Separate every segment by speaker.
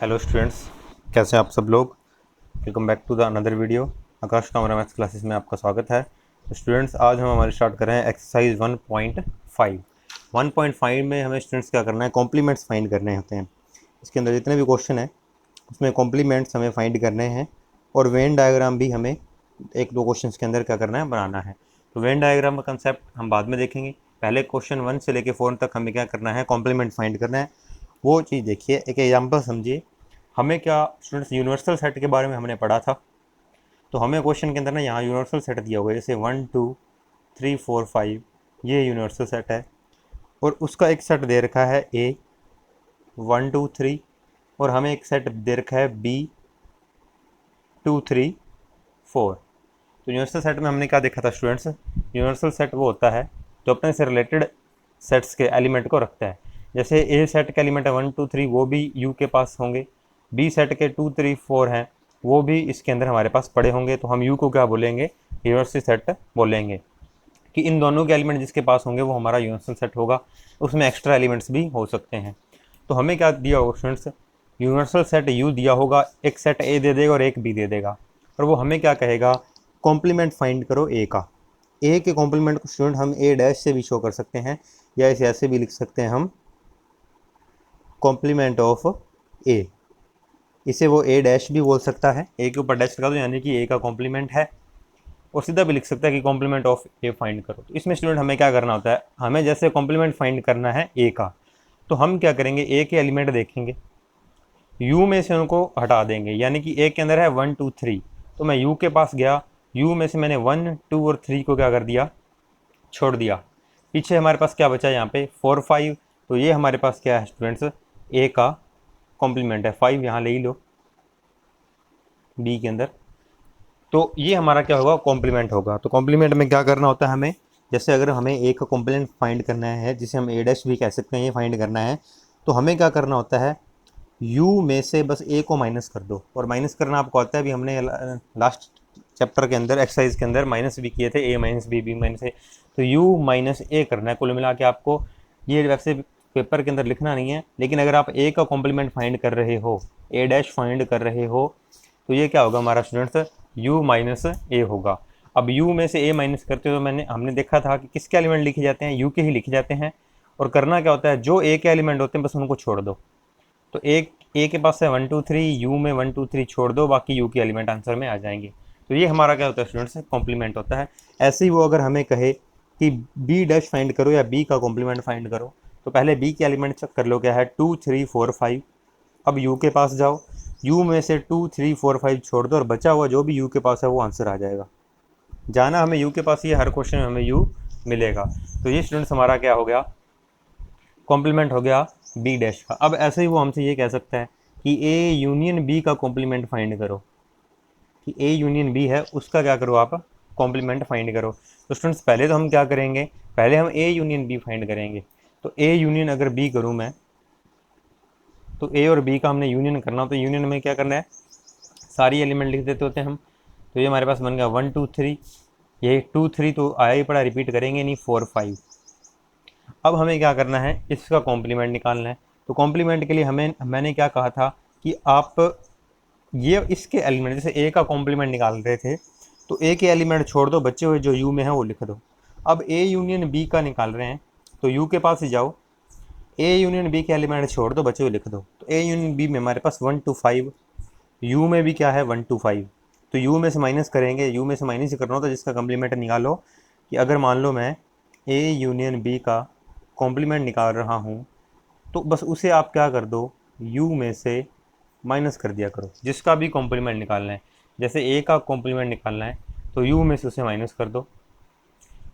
Speaker 1: Hello students, कैसे हैं आप सब लोग। Welcome back to the another video. Aakash Kamra maths classes में आपका स्वागत है। तो स्टूडेंट्स, आज हम हमारे स्टार्ट कर रहे हैं एक्सरसाइज 1.5। 1.5 में हमें स्टूडेंट्स क्या करना है, कॉम्प्लीमेंट्स फाइंड करने होते हैं। इसके अंदर जितने भी क्वेश्चन हैं उसमें कॉम्प्लीमेंट्स हमें फाइंड करने हैं और वेन डायग्राम भी हमें एक दो क्वेश्चन के अंदर क्या करना है, बनाना है। तो वेन डायग्राम का कंसेप्ट हम बाद में देखेंगे। पहले क्वेश्चन 1 से लेकर 4 तक हमें क्या करना है, कॉम्प्लीमेंट फाइंड करना है। वो चीज़ देखिए, एक एग्जाम्पल समझिए। हमें क्या स्टूडेंट्स, यूनिवर्सल सेट के बारे में हमने पढ़ा था। तो हमें क्वेश्चन के अंदर ना यहाँ यूनिवर्सल सेट दिया हुआ है, जैसे 1 2 3 4 5, ये यूनिवर्सल सेट है। और उसका एक सेट दे रखा है ए 1 2 3, और हमें एक सेट दे रखा है बी 2 3 4। तो यूनिवर्सल सेट में हमने क्या देखा था स्टूडेंट्स, यूनिवर्सल सेट वो होता है जो अपने से रिलेटेड सेट्स के एलिमेंट को रखता है। जैसे ए सेट के एलिमेंट है 1 2 3, वो भी यू के पास होंगे। बी सेट के 2 3 4 हैं, वो भी इसके अंदर हमारे पास पड़े होंगे। तो हम यू को क्या बोलेंगे, यूनिवर्सल सेट बोलेंगे कि इन दोनों के एलिमेंट जिसके पास होंगे वो हमारा यूनिवर्सल सेट होगा। उसमें एक्स्ट्रा एलिमेंट्स भी हो सकते हैं। तो हमें क्या दिया होगा स्टूडेंट्स, यूनिवर्सल सेट यू दिया होगा, एक सेट ए दे देगा और एक बी दे देगा। और वो हमें क्या कहेगा, कॉम्प्लीमेंट फाइंड करो ए का। ए के कॉम्प्लीमेंट को स्टूडेंट हम ए डैश से भी शो कर सकते हैं, या इसे ऐसे भी लिख सकते हैं हम, कॉम्प्लीमेंट ऑफ ए। इसे वो ए डैश भी बोल सकता है, ए के ऊपर डैश लगा दो यानी कि ए का कॉम्प्लीमेंट है। और सीधा भी लिख सकता है कि कॉम्प्लीमेंट ऑफ ए फाइंड करो। तो इसमें स्टूडेंट हमें क्या करना होता है, हमें जैसे कॉम्प्लीमेंट फाइंड करना है ए का, तो हम क्या करेंगे, ए के एलिमेंट देखेंगे, यू में से उनको हटा देंगे। यानी कि ए के अंदर है 1 2 3, तो मैं यू के पास गया, यू में से मैंने 1 2 और 3 को क्या कर दिया, छोड़ दिया। पीछे हमारे पास क्या बचा यहाँ पे 4 5। तो ये हमारे पास क्या है स्टूडेंट्स, ए का कॉम्प्लीमेंट है। 5 यहाँ ले ही लो बी के अंदर। तो ये हमारा क्या होगा, कॉम्प्लीमेंट होगा। तो कॉम्प्लीमेंट में क्या करना होता है हमें, जैसे अगर हमें ए का कॉम्प्लीमेंट फाइंड करना है, जिसे हम ए डैश भी कह सकते हैं, ये फाइंड करना है, तो हमें क्या करना होता है, यू में से बस ए को माइनस कर दो। और माइनस करना आपको आता है, अभी हमने लास्ट चैप्टर के अंदर एक्सरसाइज के अंदर माइनस भी किए थे, ए माइनस बी माइनस ए। तो यू माइनस ए करना है। कुल मिला के आपको ये वैसे पेपर के अंदर लिखना नहीं है, लेकिन अगर आप ए का कॉम्प्लीमेंट फाइंड कर रहे हो, ए डैश फाइंड कर रहे हो, तो ये क्या होगा हमारा स्टूडेंट्स, यू माइनस ए होगा। अब यू में से ए माइनस करते हो, हमने देखा था कि किसके एलिमेंट लिखे जाते हैं, यू के ही लिखे जाते हैं। और करना क्या होता है, जो ए के एलिमेंट होते हैं बस उनको छोड़ दो। तो एक ए के पास है 1 2 3, यू में 1 2 3 छोड़ दो, बाकी यू के एलिमेंट आंसर में आ जाएंगे। तो ये हमारा क्या होता है स्टूडेंट्स, कॉम्प्लीमेंट होता है। ऐसे ही वो अगर हमें कहे कि बी डैश फाइंड करो या बी का कॉम्प्लीमेंट फाइंड करो, तो पहले बी के एलिमेंट चेक कर लो क्या है, 2 3 4 5। अब यू के पास जाओ, यू में से 2 3 4 5 छोड़ दो, और बचा हुआ जो भी यू के पास है वो आंसर आ जाएगा। जाना हमें यू के पास, ये हर क्वेश्चन में हमें यू मिलेगा। तो ये स्टूडेंट्स हमारा क्या हो गया, कॉम्प्लीमेंट हो गया बी डैश का। अब ऐसे ही वो हमसे ये कह सकता है कि ए यूनियन बी का कॉम्प्लीमेंट फाइंड करो, कि ए यूनियन बी है उसका क्या करो आप, कॉम्प्लीमेंट फाइंड करो। तो स्टूडेंट्स पहले तो हम क्या करेंगे, पहले हम ए यूनियन बी फाइंड करेंगे। तो ए यूनियन अगर बी करूँ मैं, तो ए और बी का हमने यूनियन करना हो, तो यूनियन में क्या करना है, सारी एलिमेंट लिख देते होते हैं हम। तो ये हमारे पास बन गया 1 2 3, ये 2 3 तो आया ही पड़ा, रिपीट करेंगे नहीं, 4 5। अब हमें क्या करना है, इसका कॉम्प्लीमेंट निकालना है। तो कॉम्प्लीमेंट के लिए मैंने क्या कहा था कि आप ये इसके एलिमेंट, जैसे ए का कॉम्प्लीमेंट निकाल रहे थे, तो ए के एलिमेंट छोड़ दो, बचे हुए जो यू में है वो लिख दो। अब ए यूनियन बी का निकाल रहे हैं, तो यू के पास ही जाओ, ए यूनियन बी के एलिमेंट छोड़ दो, बचे हुए लिख दो। तो ए यूनियन बी में हमारे पास 1 2 5, यू में भी क्या है 1 2 5। तो यू में से माइनस करेंगे, यू में से माइनस ही करना होता है, जिसका कॉम्प्लीमेंट निकालो। कि अगर मान लो मैं ए यूनियन बी का कॉम्प्लीमेंट निकाल रहा हूँ, तो बस उसे आप क्या कर दो, यू में से माइनस कर दिया करो, जिसका भी कॉम्प्लीमेंट निकालना है। जैसे ए का कॉम्प्लीमेंट निकालना है, तो यू में से उसे माइनस कर दो।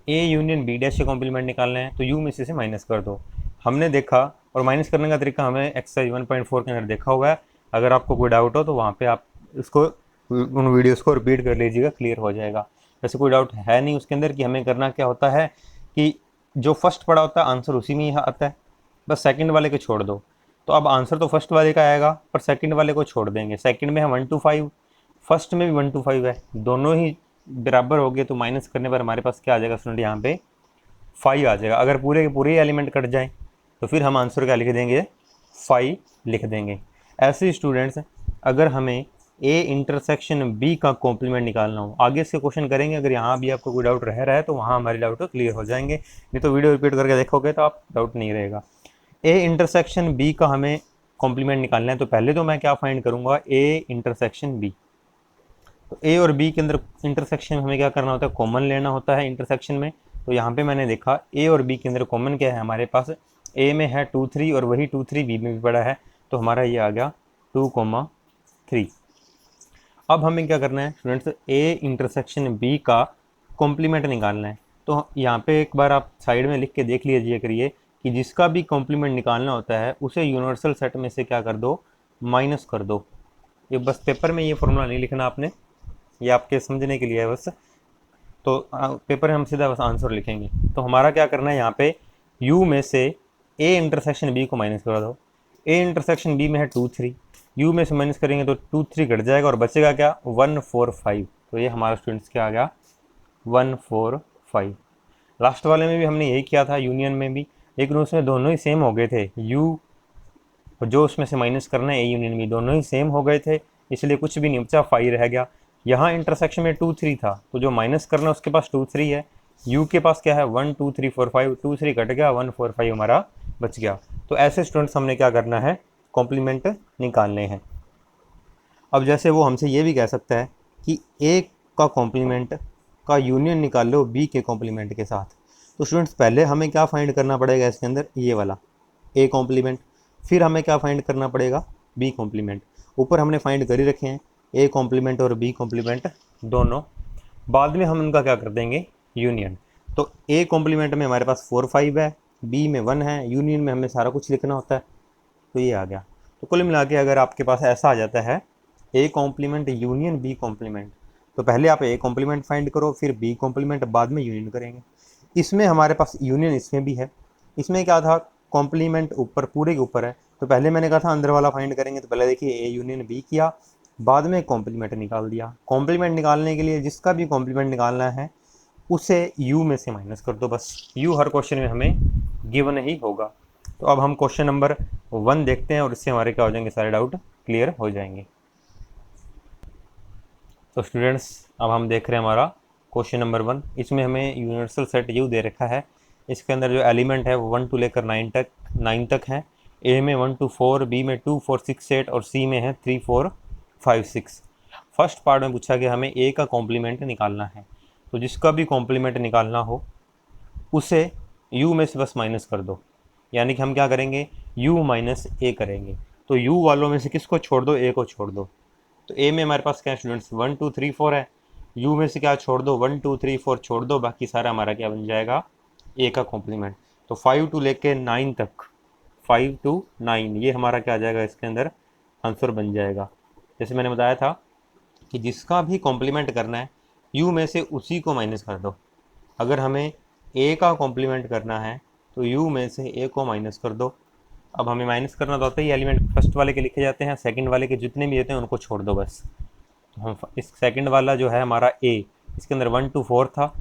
Speaker 1: ए यूनियन बी डैश के कॉम्प्लीमेंट निकालना है, तो यू में से इसे माइनस कर दो। हमने देखा, और माइनस करने का तरीका हमें एक्सरसाइज 1.4 के अंदर देखा हुआ है। अगर आपको कोई डाउट हो तो वहाँ पे आप इसको, उन वीडियोस को रिपीट कर लीजिएगा, क्लियर हो जाएगा। वैसे कोई डाउट है नहीं उसके अंदर, कि हमें करना क्या होता है कि जो फर्स्ट पड़ा होता है आंसर उसी में ही आता है, बस सेकंड वाले को छोड़ दो। तो अब आंसर तो फर्स्ट वाले का आएगा, पर सेकंड वाले को छोड़ देंगे। सेकंड में है 1 2 5, फर्स्ट में भी 1 2 5 है, दोनों ही बराबर हो गए। तो माइनस करने पर हमारे पास क्या आ जाएगा स्टूडेंट, यहाँ पे 5 आ जाएगा। अगर पूरे के पूरे एलिमेंट कट जाएँ तो फिर हम आंसर क्या लिख देंगे, 5 लिख देंगे। ऐसे स्टूडेंट्स अगर हमें ए इंटरसेक्शन बी का कॉम्प्लीमेंट निकालना हो, आगे से क्वेश्चन करेंगे, अगर यहाँ भी आपको कोई डाउट रह रहा है तो वहाँ हमारे डाउट क्लियर हो जाएंगे, नहीं तो वीडियो रिपीट करके देखोगे तो आप डाउट नहीं रहेगा। ए इंटरसेक्शन बी का हमें कॉम्प्लीमेंट निकालना है, तो पहले तो मैं क्या फाइंड करूँगा, ए इंटरसेक्शन बी। तो ए और बी के अंदर इंटरसेक्शन में हमें क्या करना होता है, कॉमन लेना होता है इंटरसेक्शन में। तो यहाँ पे मैंने देखा ए और बी के अंदर कॉमन क्या है हमारे पास, ए में है 2 3 और वही 2 3 बी में भी पड़ा है, तो हमारा ये आ गया 2, 3। अब हमें क्या करना है स्टूडेंट्स, ए इंटरसेक्शन बी का कॉम्प्लीमेंट निकालना है। तो यहाँ पे एक बार आप साइड में लिख के देख लीजिए करिए कि जिसका भी कॉम्प्लीमेंट निकालना होता है उसे यूनिवर्सल सेट में से क्या कर दो, माइनस कर दो। ये बस पेपर में ये फॉर्मूला नहीं लिखना आपने, ये आपके समझने के लिए है बस। तो पेपर में हम सीधा बस आंसर लिखेंगे। तो हमारा क्या करना है, यहाँ पे u में से a इंटरसेक्शन b को माइनस करा दो। a इंटरसेक्शन b में है 2 3, u में से माइनस करेंगे तो 2 3 घट जाएगा और बचेगा क्या, 1 4 5। तो ये हमारा स्टूडेंट्स क्या आ गया, 1 4 5। लास्ट वाले में भी हमने यही किया था, यूनियन में भी, लेकिन उसमें दोनों ही सेम हो गए थे, u जो उसमें से माइनस करना है a यूनियन b, दोनों ही सेम हो गए थे, इसलिए कुछ भी नहीं बचा, 5 रह गया। यहाँ इंटरसेक्शन में 2 3 था, तो जो माइनस करना है उसके पास 2 3 है, u के पास क्या है 1 2 3 4 5, 2 3 कट गया, 1 4 5 हमारा बच गया। तो ऐसे स्टूडेंट्स हमने क्या करना है, कॉम्प्लीमेंट निकालने हैं। अब जैसे वो हमसे ये भी कह सकता है कि a का कॉम्प्लीमेंट का यूनियन निकाल लो b के कॉम्प्लीमेंट के साथ। तो स्टूडेंट्स पहले हमें क्या फाइंड करना पड़ेगा इसके अंदर, ये वाला a कॉम्प्लीमेंट, फिर हमें क्या फाइंड करना पड़ेगा, b कॉम्प्लीमेंट। ऊपर हमने फाइंड कर ही रखे हैं a कॉम्प्लीमेंट और b कॉम्प्लीमेंट दोनों, बाद में हम उनका क्या कर देंगे, यूनियन। तो a कॉम्प्लीमेंट में हमारे पास 4 5 है, b में 1 है, यूनियन में हमें सारा कुछ लिखना होता है, तो ये आ गया। तो कुल मिला के अगर आपके पास ऐसा आ जाता है a complement union b complement, तो पहले आप a कॉम्प्लीमेंट फाइंड करो, फिर b कॉम्प्लीमेंट, बाद में यूनियन करेंगे। इसमें हमारे पास यूनियन इसमें भी है, इसमें क्या था, कॉम्प्लीमेंट ऊपर पूरे के ऊपर है, तो पहले मैंने कहा था अंदर वाला फाइंड करेंगे, तो पहले देखिए a यूनियन b किया, बाद में कॉम्प्लीमेंट निकाल दिया। कॉम्प्लीमेंट निकालने के लिए जिसका भी कॉम्प्लीमेंट निकालना है उसे u में से माइनस कर दो, बस u हर क्वेश्चन में हमें गिवन ही होगा। तो अब हम क्वेश्चन नंबर 1 देखते हैं और इससे हमारे क्या हो जाएंगे, सारे डाउट क्लियर हो जाएंगे। तो स्टूडेंट्स अब हम देख रहे हैं हमारा क्वेश्चन नंबर 1। इसमें हमें यूनिवर्सल सेट u दे रखा है, इसके अंदर जो एलिमेंट है वो 1 to लेकर 9 तक है। a में 1 to 4, b में 2 4 6 8 और c में है 3 4 5 6। फर्स्ट पार्ट में पूछा गया हमें a का कॉम्प्लीमेंट निकालना है, तो जिसका भी कॉम्प्लीमेंट निकालना हो उसे u में से बस माइनस कर दो, यानी कि हम क्या करेंगे, u माइनस a करेंगे। तो u वालों में से किसको छोड़ दो, a को छोड़ दो। तो a में हमारे पास क्या है स्टूडेंट्स, 1 2 3 4 है, u में से क्या छोड़ दो, 1 2 3 4 छोड़ दो, बाकी सारा हमारा क्या बन जाएगा, a का कॉम्प्लीमेंट। तो 5 to लेके 9 तक, 5 to 9 ये हमारा क्या आ जाएगा, इसके अंदर आंसर बन जाएगा। जैसे मैंने बताया था कि जिसका भी कॉम्प्लीमेंट करना है u में से उसी को माइनस कर दो। अगर हमें a का कॉम्प्लीमेंट करना है तो u में से a को माइनस कर दो। अब हमें माइनस करना तो आता ही, एलिमेंट फर्स्ट वाले के लिखे जाते हैं, सेकंड वाले के जितने भी रहते हैं उनको छोड़ दो बस। तो हम इस सेकंड वाला जो है हमारा a, इसके अंदर 1 to 4 था,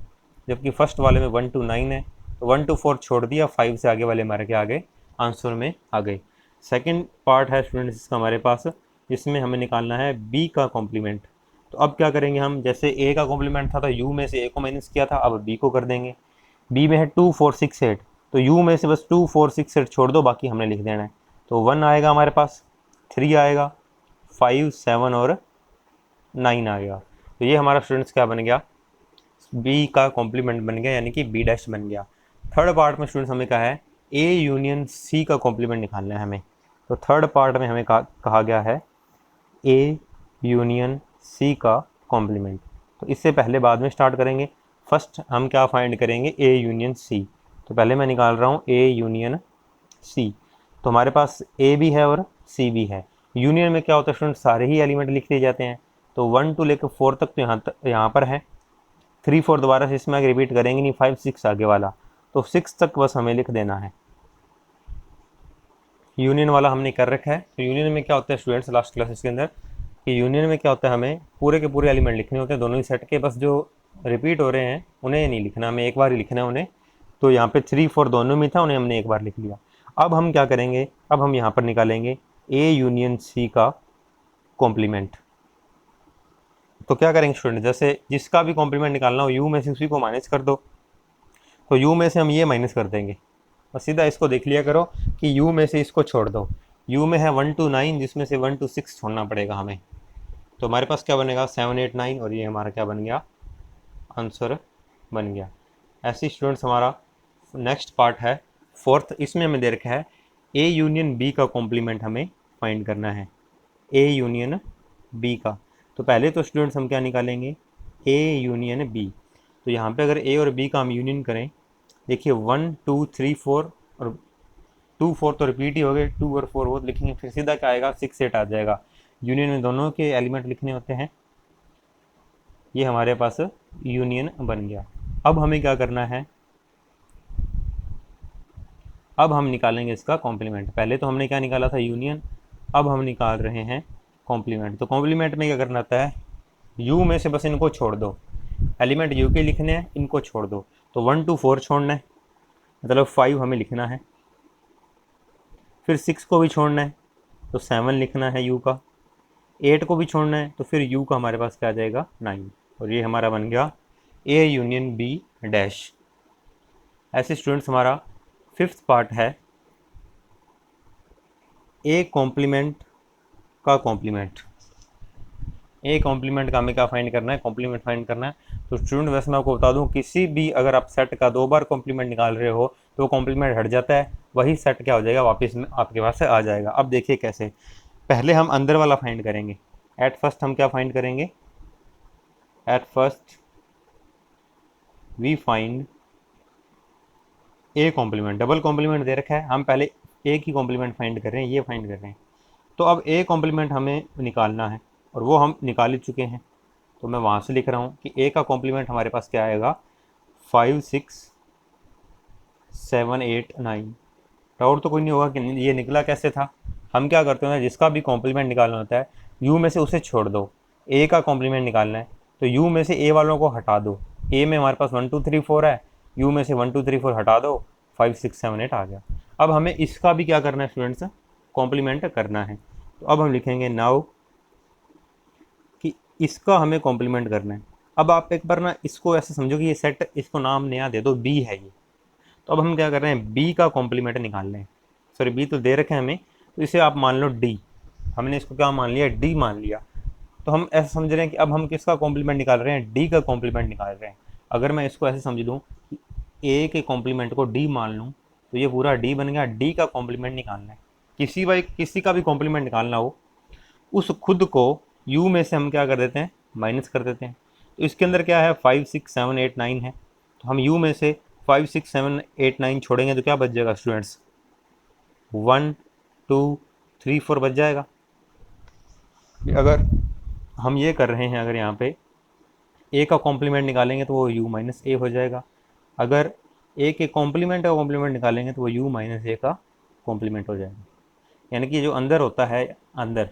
Speaker 1: जबकि फर्स्ट वाले में 1 to 9 है, तो 1 to 4 छोड़ दिया, 5 से आगे वाले हमारे क्या आ गए, आंसर में आ गए। सेकंड पार्ट है स्टूडेंट्स इसका हमारे पास, जिसमें हमें निकालना है b का कॉम्प्लीमेंट। तो अब क्या करेंगे हम, जैसे a का कॉम्प्लीमेंट था तो u में से a को माइनस किया था, अब b को कर देंगे। b में है 2 4 6 8, तो u में से बस 2 4 6 8 छोड़ दो, बाकी हमने लिख देना है। तो 1 आएगा हमारे पास, 3 आएगा, 5 7 और 9 आ गया। तो ये हमारा स्टूडेंट्स क्या बन गया, b का कॉम्प्लीमेंट बन गया, यानी कि b डैश बन गया। थर्ड पार्ट में स्टूडेंट्स हमें कहा है a यूनियन c का कॉम्प्लीमेंट निकालना है हमें। तो थर्ड पार्ट में हमें कहा गया है a यूनियन c का कॉम्प्लीमेंट। तो इससे पहले बाद में स्टार्ट करेंगे, फर्स्ट हम क्या फाइंड करेंगे, a यूनियन c। तो पहले मैं निकाल रहा हूँ a यूनियन c। तो हमारे पास a भी है और c भी है। यूनियन में क्या होता है स्टूडेंट, सारे ही एलिमेंट लिख दिए जाते हैं। तो 1 to लेकर 4 तक तो यहाँ पर है, 3 4 दोबारा से इसमें आगे रिपीट करेंगे नहीं, 5 6 आगे वाला, तो 6 तक बस हमें लिख देना है। यूनियन वाला हमने कर रखा है। तो यूनियन में क्या होता है स्टूडेंट्स, लास्ट क्लासेस के अंदर कि यूनियन में क्या होता है, हमें पूरे के पूरे एलिमेंट लिखने होते हैं दोनों ही सेट के, बस जो रिपीट हो रहे हैं उन्हें नहीं लिखना, हमें एक बार ही लिखना है उन्हें। तो यहाँ पे 3 4 दोनों में था, उन्हें हमने एक बार लिख लिया। अब हम क्या करेंगे, अब हम यहाँ पर निकालेंगे ए यूनियन सी का कॉम्प्लीमेंट। तो क्या करेंगे स्टूडेंट, जैसे जिसका भी कॉम्प्लीमेंट निकालना हो यू में से उसी को माइनस कर दो, तो यू में से हम ये माइनस कर देंगे और सीधा इसको देख लिया करो कि यू में से इसको छोड़ दो। यू में है 1 to 9, जिसमें से 1 to 6 छोड़ना पड़ेगा हमें। तो हमारे पास क्या बनेगा 7 8 9, और ये हमारा क्या बन गया, आंसर बन गया। ऐसे स्टूडेंट्स हमारा नेक्स्ट पार्ट है फोर्थ। इसमें हमें दे रखा है ए यूनियन बी का कॉम्प्लीमेंट हमें फाइंड करना है, ए यूनियन बी का। तो पहले तो स्टूडेंट्स हम क्या निकालेंगे, ए यूनियन बी। तो यहाँ पे अगर ए और बी का हम यूनियन करें, देखिए 1 2 3 4 और 2 4 तो रिपीट ही हो गए, 2 और 4 वो लिखेंगे, फिर सीधा क्या आएगा 6 8 आ जाएगा। यूनियन में दोनों के एलिमेंट लिखने होते हैं। ये हमारे पास यूनियन बन गया। अब हमें क्या करना है, अब हम निकालेंगे इसका कॉम्प्लीमेंट। पहले तो हमने क्या निकाला था, यूनियन, अब हम निकाल रहे हैं कॉम्प्लीमेंट। तो कॉम्प्लीमेंट में क्या करना होता है, यू में से बस इनको छोड़ दो, एलिमेंट यू के लिखने हैं, इनको छोड़ दो। तो 1 to 4 छोड़ना है, मतलब 5 हमें लिखना है। फिर 6 को भी छोड़ना है, तो 7 लिखना है यू का। 8 को भी छोड़ना है, तो फिर यू का हमारे पास क्या आ जाएगा 9। और ये हमारा बन गया ए यूनियन बी डैश। ऐसे स्टूडेंट्स हमारा फिफ्थ पार्ट है ए कॉम्प्लीमेंट का कॉम्प्लीमेंट। ए कॉम्प्लीमेंट का हमें क्या फाइंड करना है, कॉम्प्लीमेंट फाइंड करना है। तो स्टूडेंट वैसे मैं आपको बता दूं, किसी भी अगर आप सेट का 2 बार कॉम्प्लीमेंट निकाल रहे हो तो कॉम्प्लीमेंट हट जाता है, वही सेट क्या हो जाएगा वापस में आपके पास से आ जाएगा। अब देखिए कैसे, पहले हम अंदर वाला फाइंड करेंगे। एट फर्स्ट हम क्या फाइंड करेंगे, at first we find a complement. Double complement दे रखा है, हम पहले ए की कॉम्प्लीमेंट फाइंड कर रहे हैं, ये फाइंड कर रहे हैं। तो अब ए कॉम्प्लीमेंट हमें निकालना है और वो हम निकाल ही चुके हैं। तो मैं वहाँ से लिख रहा हूँ कि ए का कॉम्प्लीमेंट हमारे पास क्या आएगा, 5 6 7 8 9। डाउट तो कोई नहीं होगा कि ये निकला कैसे था। हम क्या करते हैं, जिसका भी कॉम्प्लीमेंट निकालना होता है यू में से उसे छोड़ दो, ए का कॉम्प्लीमेंट निकालना है तो यू में से ए वालों को हटा दो। ए में हमारे पास 1 2 3 4 है, यू में से 1 2 3 4 हटा दो, 5 6 7 8 आ गया। अब हमें इसका भी क्या करना है स्टूडेंट्स, कॉम्प्लीमेंट करना है। तो अब हम लिखेंगे नाउ कि इसका हमें कॉम्प्लीमेंट करना है। अब आप एक बार ना इसको ऐसे समझो कि ये सेट, इसको नाम नया दे दो, बी है ये। तो अब हम क्या कर रहे हैं, बी का कॉम्प्लीमेंट निकाल रहे हैं। सॉरी बी तो दे रखे हैं हमें, तो इसे आप मान लो डी। हमने इसको क्या मान लिया, डी मान लिया। तो हम ऐसे समझ रहे हैं कि अब हम किसका कॉम्प्लीमेंट निकाल रहे हैं, डी का कॉम्प्लीमेंट निकाल रहे हैं। अगर मैं इसको ऐसे समझ दूँ कि ए के कॉम्प्लीमेंट को डी मान लूँ, तो ये पूरा डी बन गया। डी का कॉम्प्लीमेंट निकालना है, किसी का भी कॉम्प्लीमेंट निकालना हो, उस खुद को यू में से हम क्या कर देते हैं, माइनस कर देते हैं। तो इसके अंदर क्या है, 5 6 7 8 9 है, तो हम यू में से 5 6 7 8 9 छोड़ेंगे तो क्या बच जाएगा स्टूडेंट्स, 1 2 3 4 बच जाएगा। अगर हम ये कर रहे हैं, अगर यहाँ पे ए का कॉम्प्लीमेंट निकालेंगे तो वो यू माइनस ए हो जाएगा। अगर ए के कॉम्प्लीमेंट का कॉम्प्लीमेंट निकालेंगे तो वो यू माइनस ए का कॉम्प्लीमेंट हो जाएगा। यानी कि जो अंदर होता है, अंदर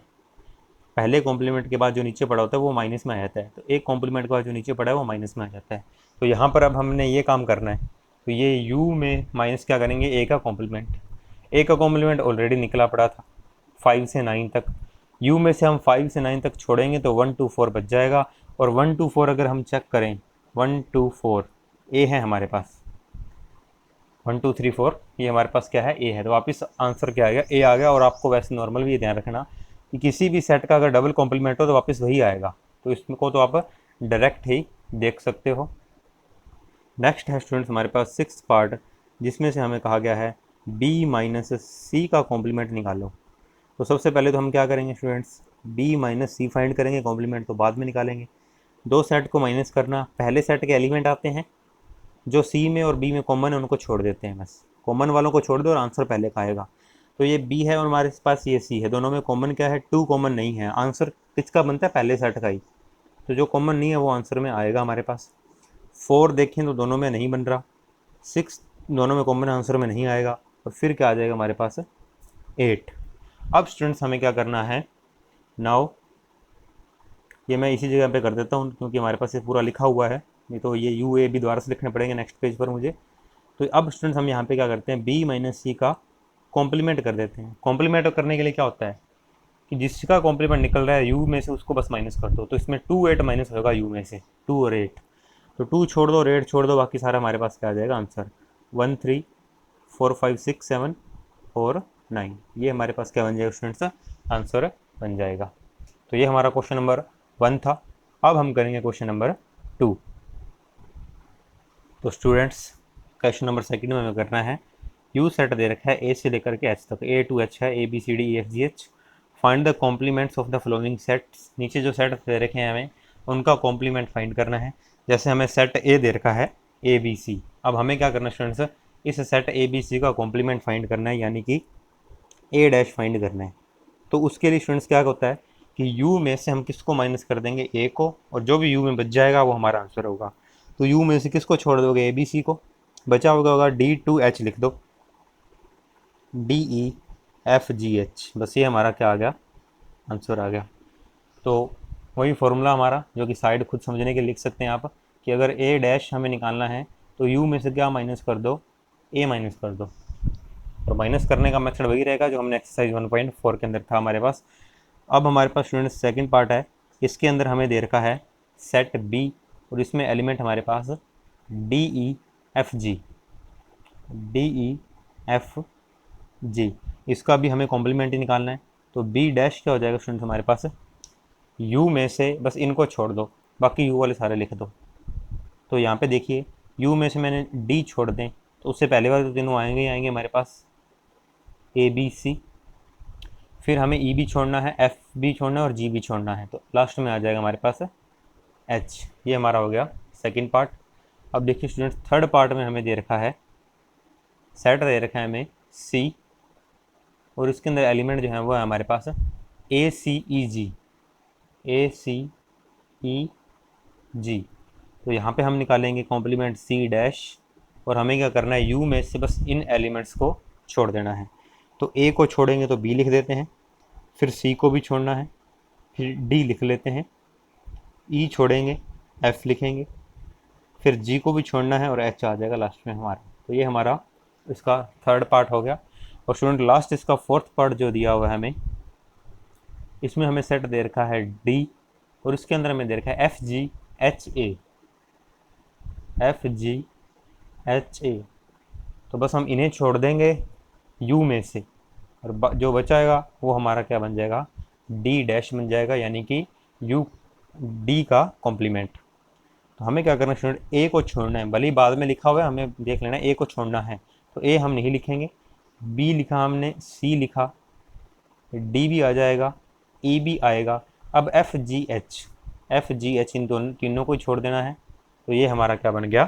Speaker 1: पहले कॉम्प्लीमेंट के बाद जो नीचे पड़ा होता है वो माइनस में आ जाता है, तो एक कॉम्प्लीमेंट के बाद जो नीचे पड़ा है वो माइनस में आ जाता है। तो यहाँ पर अब हमने ये काम करना है, तो ये u में माइनस क्या करेंगे, a का कॉम्प्लीमेंट। a का कॉम्प्लीमेंट ऑलरेडी निकला पड़ा था 5 से 9 तक, u में से हम 5 से 9 तक छोड़ेंगे तो 1 2 4 बच जाएगा। और 1 2 4 अगर हम चेक करें, 1 2 4 a है हमारे पास, 1 2 3 4 ये हमारे पास क्या है, a है। तो वापस आंसर क्या आ गया, a आ गया। और आपको वैसे नॉर्मल भी ये ध्यान रखना कि किसी भी सेट का अगर डबल कॉम्प्लीमेंट हो तो वापस वही आएगा, तो इसको तो आप डायरेक्ट ही देख सकते हो। नेक्स्ट है स्टूडेंट्स हमारे पास सिक्स पार्ट, जिसमें से हमें कहा गया है b माइनस सी का कॉम्प्लीमेंट निकालो। तो सबसे पहले तो हम क्या करेंगे स्टूडेंट्स, b माइनस सी फाइंड करेंगे, कॉम्प्लीमेंट तो बाद में निकालेंगे। दो सेट को माइनस करना, पहले सेट के एलिमेंट आते हैं, जो सी में और बी में कॉमन है उनको छोड़ देते हैं, बस कॉमन वालों को छोड़ दो और आंसर पहले का आएगा। तो ये बी है और हमारे पास ये सी है, दोनों में कॉमन क्या है, 2 कॉमन नहीं है। आंसर किसका बनता है, पहले सेट का ही, तो जो कॉमन नहीं है वो आंसर में आएगा हमारे पास। 4 देखें तो दोनों में नहीं बन रहा, 6 दोनों में कॉमन आंसर में नहीं आएगा, और फिर क्या आ जाएगा हमारे पास 8। अब स्टूडेंट्स हमें क्या करना है, नाउ ये मैं इसी जगह पे कर देता हूँ क्योंकि हमारे पास ये पूरा लिखा हुआ है, नहीं तो ये यू ए भी दोबारा से लिखने पड़ेंगे नेक्स्ट पेज पर मुझे। तो अब स्टूडेंट्स हम यहाँ पे क्या करते हैं, b माइनस सी का कॉम्प्लीमेंट कर देते हैं। कॉम्प्लीमेंट करने के लिए क्या होता है कि जिसका कॉम्प्लीमेंट निकल रहा है u में से उसको बस माइनस कर दो। तो इसमें 2 8 माइनस होगा u में से, 2 और 8, तो 2 छोड़ दो और 8 छोड़ दो, बाकी सारा हमारे पास क्या आ जाएगा आंसर 1 3 4 5 6 7 और 9। ये हमारे पास क्या बन जाएगा स्टूडेंट्स, आंसर बन जाएगा। तो ये हमारा क्वेश्चन नंबर 1 था। अब हम करेंगे क्वेश्चन नंबर 2। तो स्टूडेंट्स क्वेश्चन नंबर सेकंड में हमें करना है, यू सेट दे रखा है ए से लेकर के एच तक, ए टू एच है, A B C D E F G H. Find the complements of the following sets. नीचे जो सेट दे रखे हैं हमें उनका कॉम्प्लीमेंट फाइंड करना है। जैसे हमें सेट ए दे रखा है ए बी सी, अब हमें क्या करना है स्टूडेंट्स, इस सेट ए बी सी का कॉम्प्लीमेंट फाइंड करना है, यानी कि ए डैश फाइंड करना है। तो उसके लिए स्टूडेंट्स क्या होता है कि u में से हम किसको माइनस कर देंगे, a को, और जो भी u में बच जाएगा वो हमारा आंसर होगा। तो u में से किसको छोड़ दोगे, a b c को, बचा होगा d टू h लिख दो, d e f g h, बस ये हमारा क्या आ गया, आंसर आ गया। तो वही फॉर्मूला हमारा जो कि साइड खुद समझने के लिए लिख सकते हैं आप, कि अगर a डैश हमें निकालना है तो u में से क्या माइनस कर दो, a माइनस कर दो। और माइनस करने का मेथड वही रहेगा जो हमने एक्सरसाइज 1.4 के अंदर था हमारे पास। अब हमारे पास स्टूडेंट्स सेकंड पार्ट है, इसके अंदर हमें दे रखा है सेट बी, और इसमें एलिमेंट हमारे पास D E F G, D E F G, इसका भी हमें कॉम्प्लीमेंट ही निकालना है। तो बी डैश क्या हो जाएगा स्टूडेंट्स हमारे पास, यू में से बस इनको छोड़ दो, बाकी यू वाले सारे लिख दो। तो यहाँ पे देखिए यू में से मैंने डी छोड़ दें तो उससे पहले वाले तो तीनों आएंगे ही आएंगे हमारे पास, ए बी सी, फिर हमें ई भी छोड़ना है, एफ भी छोड़ना है और जी भी छोड़ना है, तो लास्ट में आ जाएगा हमारे पास एच। ये हमारा हो गया सेकंड पार्ट। अब देखिए स्टूडेंट्स थर्ड पार्ट में हमें दे रखा है सेट दे रखा है हमें सी, और इसके अंदर एलिमेंट जो है वो है हमारे पास ए सी ई जी, ए सी ई जी। तो यहाँ पे हम निकालेंगे कॉम्प्लीमेंट सी डैश, और हमें क्या करना है यू में से बस इन एलिमेंट्स को छोड़ देना है। तो ए को छोड़ेंगे तो बी लिख देते हैं, फिर सी को भी छोड़ना है, फिर डी लिख लेते हैं, ई छोड़ेंगे एफ लिखेंगे, फिर जी को भी छोड़ना है और एच आ जाएगा लास्ट में हमारा। तो ये हमारा इसका थर्ड पार्ट हो गया। और स्टूडेंट लास्ट इसका फोर्थ पार्ट जो दिया हुआ है हमें, इसमें हमें सेट दे रखा है डी, और इसके अंदर हमें दे रखा है F G H A, F G H A. तो बस हम इन्हें छोड़ देंगे यू में से, और जो बचाएगा वो हमारा क्या बन जाएगा, डी डैश बन जाएगा, यानी कि यू डी का कॉम्प्लीमेंट। तो हमें क्या करना है स्टूडेंट, ए को छोड़ना है, भले ही बाद में लिखा हुआ है, हमें देख लेना है ए को छोड़ना है। तो ए हम नहीं लिखेंगे, बी लिखा हमने, सी लिखा, डी भी आ जाएगा, ई भी आएगा। अब एफ जी एच इन दोनों तीनों को छोड़ देना है। तो ये हमारा क्या बन गया,